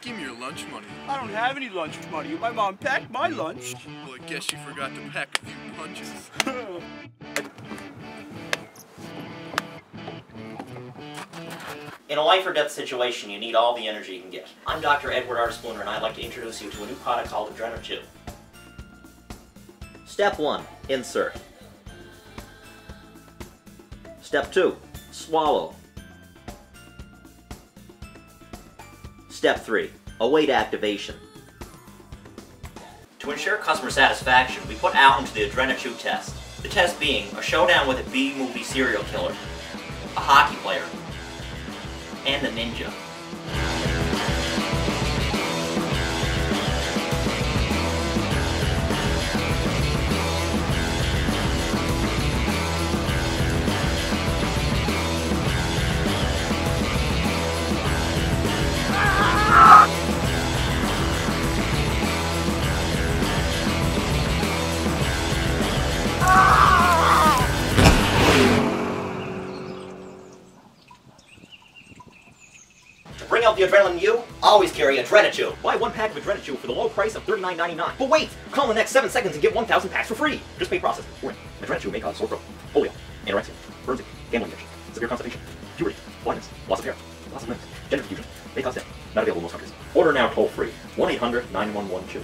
Give me your lunch money. I don't have any lunch money. My mom packed my lunch. Well, I guess you forgot to pack a few punches. In a life or death situation, you need all the energy you can get. I'm Dr. Edward R. Spooner, and I'd like to introduce you to a new product called ADRENA-CHEW. Step 1. Insert. Step 2. Swallow. Step 3. Await activation. To ensure customer satisfaction, we put out into the ADRENA-CHEW test. The test being a showdown with a B-movie serial killer, a hockey player, and a ninja. Bring out the adrenaline in you, always carry ADRENA-CHEW. Buy one pack of ADRENA-CHEW for the low price of $39.99. But wait! Call in the next 7 seconds and get 1,000 packs for free! Just pay processing. Warning. ADRENA-CHEW may cause sore throat, polio, anorexia, burns, gambling addiction, severe constipation, puberty, blindness, loss of hair, loss of limbs, gender confusion, may cause death. Not available in most countries. Order now toll free. 1-800-911-CHEW.